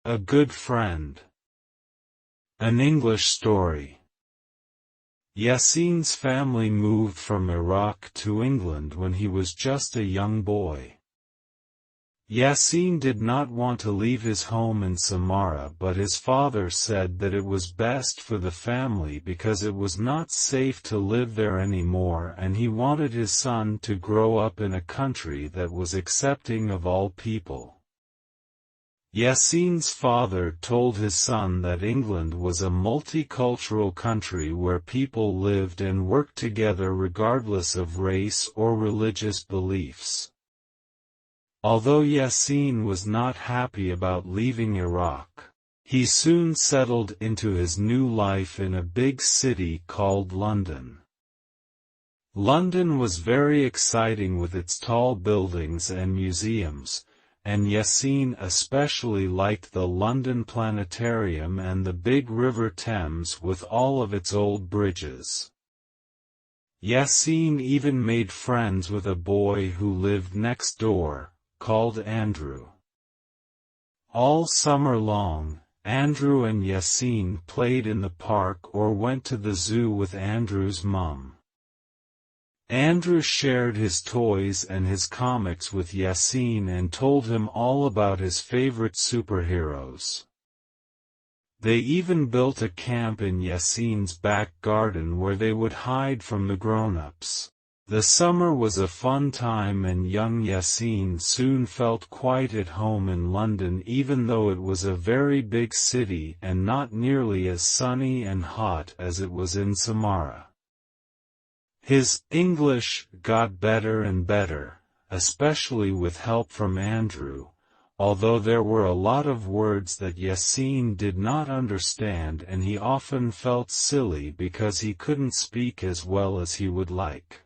A good friend. An English story. Yasin's family moved from Iraq to England when he was just a young boy. Yasin did not want to leave his home in Samarra, but his father said that it was best for the family because it was not safe to live there anymore, and he wanted his son to grow up in a country that was accepting of all people. Yasin's father told his son that England was a multicultural country where people lived and worked together regardless of race or religious beliefs. Although Yasin was not happy about leaving Iraq, he soon settled into his new life in a big city called London. London was very exciting with its tall buildings and museums, and Yasin especially liked the London Planetarium and the big River Thames with all of its old bridges. Yasin even made friends with a boy who lived next door, called Andrew. All summer long, Andrew and Yasin played in the park or went to the zoo with Andrew's mum. Andrew shared his toys and his comics with Yasin and told him all about his favorite superheroes. They even built a camp in Yasin's back garden where they would hide from the grown-ups. The summer was a fun time, and young Yasin soon felt quite at home in London, even though it was a very big city and not nearly as sunny and hot as it was in Samarra. His English got better and better, especially with help from Andrew, although there were a lot of words that Yasin did not understand, and he often felt silly because he couldn't speak as well as he would like.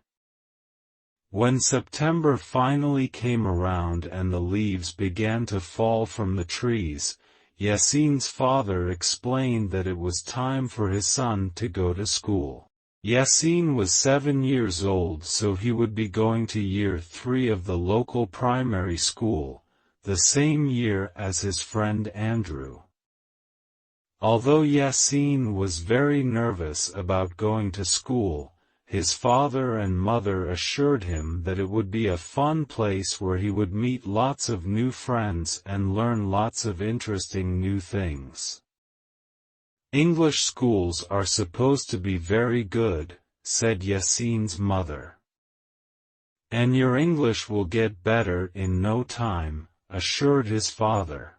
When September finally came around and the leaves began to fall from the trees, Yasin's father explained that it was time for his son to go to school. Yasin was 7 years old, so he would be going to year 3 of the local primary school, the same year as his friend Andrew. Although Yasin was very nervous about going to school, his father and mother assured him that it would be a fun place where he would meet lots of new friends and learn lots of interesting new things. English schools are supposed to be very good, said Yasin's mother. And your English will get better in no time, assured his father.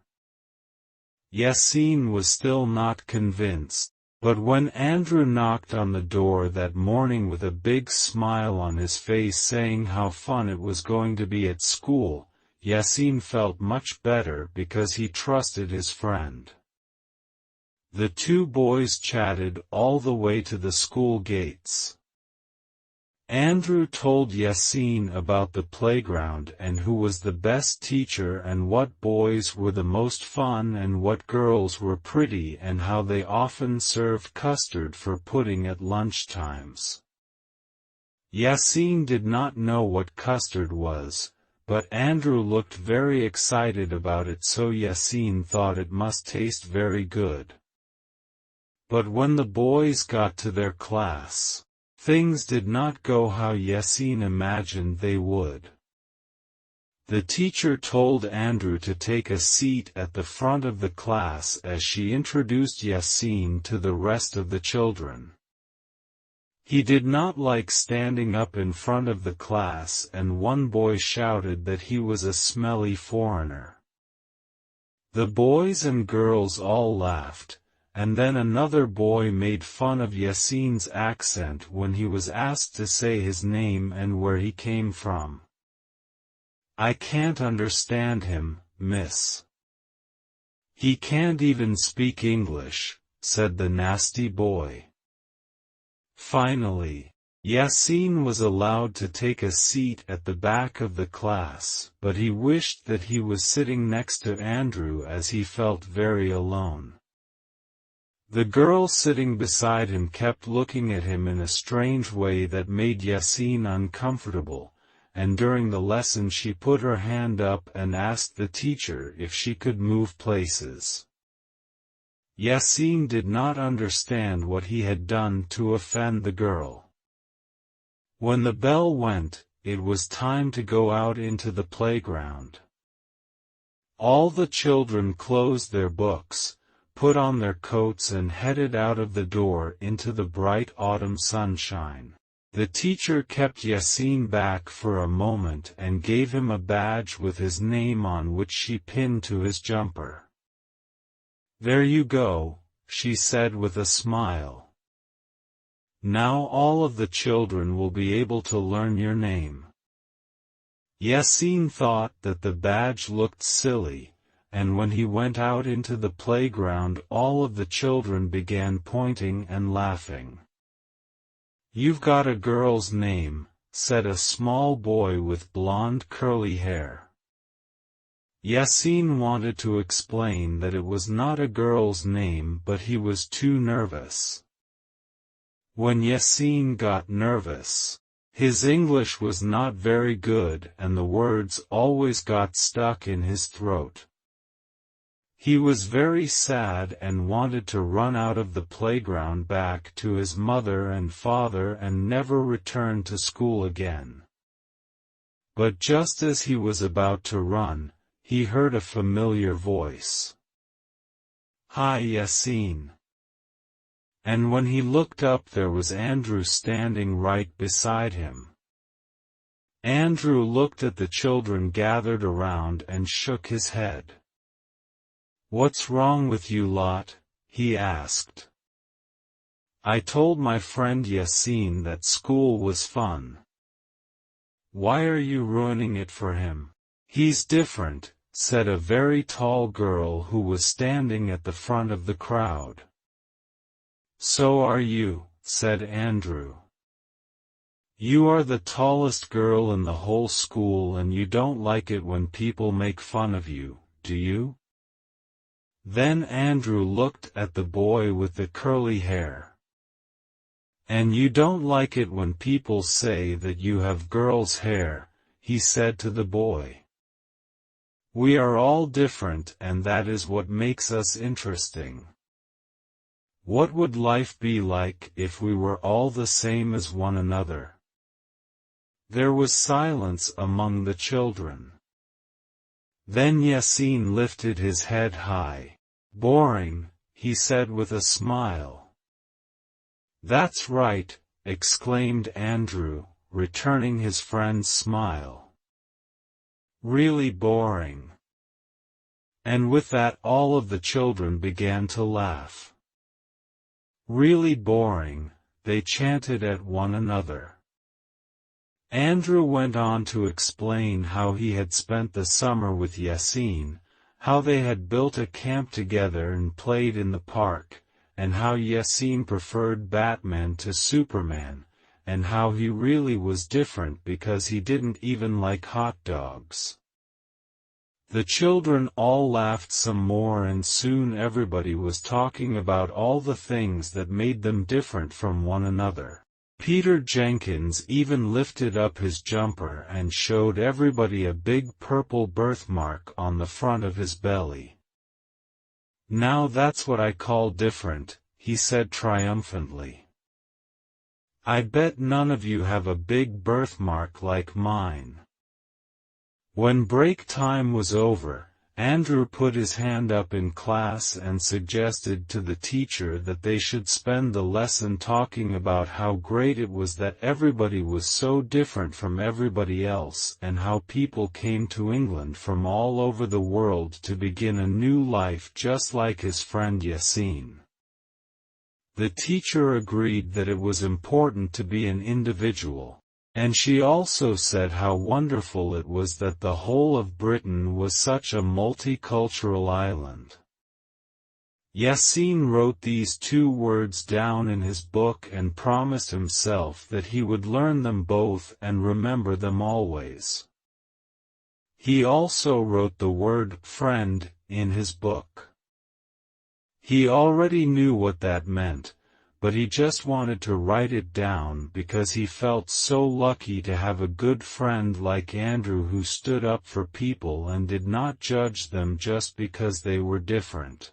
Yasin was still not convinced. But when Andrew knocked on the door that morning with a big smile on his face saying how fun it was going to be at school, Yasin felt much better because he trusted his friend. The two boys chatted all the way to the school gates. Andrew told Yasin about the playground and who was the best teacher and what boys were the most fun and what girls were pretty and how they often served custard for pudding at lunchtimes. Yasin did not know what custard was, but Andrew looked very excited about it, so Yasin thought it must taste very good. But when the boys got to their class, things did not go how Yasin imagined they would. The teacher told Andrew to take a seat at the front of the class as she introduced Yasin to the rest of the children. He did not like standing up in front of the class, and one boy shouted that he was a smelly foreigner. The boys and girls all laughed, and then another boy made fun of Yasin's accent when he was asked to say his name and where he came from. "I can't understand him, miss. He can't even speak English," said the nasty boy. Finally, Yasin was allowed to take a seat at the back of the class, but he wished that he was sitting next to Andrew as he felt very alone. The girl sitting beside him kept looking at him in a strange way that made Yasin uncomfortable, and during the lesson she put her hand up and asked the teacher if she could move places. Yasin did not understand what he had done to offend the girl. When the bell went, it was time to go out into the playground. All the children closed their books, put on their coats and headed out of the door into the bright autumn sunshine. The teacher kept Yasin back for a moment and gave him a badge with his name on which she pinned to his jumper. "There you go," she said with a smile. "Now all of the children will be able to learn your name." Yasin thought that the badge looked silly, and when he went out into the playground all of the children began pointing and laughing. "You've got a girl's name," said a small boy with blonde curly hair. Yasin wanted to explain that it was not a girl's name, but he was too nervous. When Yasin got nervous, his English was not very good and the words always got stuck in his throat. He was very sad and wanted to run out of the playground back to his mother and father and never return to school again. But just as he was about to run, he heard a familiar voice. "Hi, Yasin." And when he looked up there was Andrew standing right beside him. Andrew looked at the children gathered around and shook his head. "What's wrong with you lot?" he asked. "I told my friend Yasin that school was fun. Why are you ruining it for him? He's different," said a very tall girl who was standing at the front of the crowd. "So are you," said Andrew. "You are the tallest girl in the whole school and you don't like it when people make fun of you, do you?" Then Andrew looked at the boy with the curly hair. "And you don't like it when people say that you have girl's hair," he said to the boy. "We are all different and that is what makes us interesting. What would life be like if we were all the same as one another?" There was silence among the children. Then Yasin lifted his head high. "Boring," he said with a smile. "That's right," exclaimed Andrew, returning his friend's smile. "Really boring." And with that all of the children began to laugh. "Really boring," they chanted at one another. Andrew went on to explain how he had spent the summer with Yasin, how they had built a camp together and played in the park, and how Yasin preferred Batman to Superman, and how he really was different because he didn't even like hot dogs. The children all laughed some more and soon everybody was talking about all the things that made them different from one another. Peter Jenkins even lifted up his jumper and showed everybody a big purple birthmark on the front of his belly. "Now that's what I call different," he said triumphantly. "I bet none of you have a big birthmark like mine." When break time was over, Andrew put his hand up in class and suggested to the teacher that they should spend the lesson talking about how great it was that everybody was so different from everybody else and how people came to England from all over the world to begin a new life just like his friend Yasin. The teacher agreed that it was important to be an individual, and she also said how wonderful it was that the whole of Britain was such a multicultural island. Yasin wrote these 2 words down in his book and promised himself that he would learn them both and remember them always. He also wrote the word friend in his book. He already knew what that meant, but he just wanted to write it down because he felt so lucky to have a good friend like Andrew who stood up for people and did not judge them just because they were different.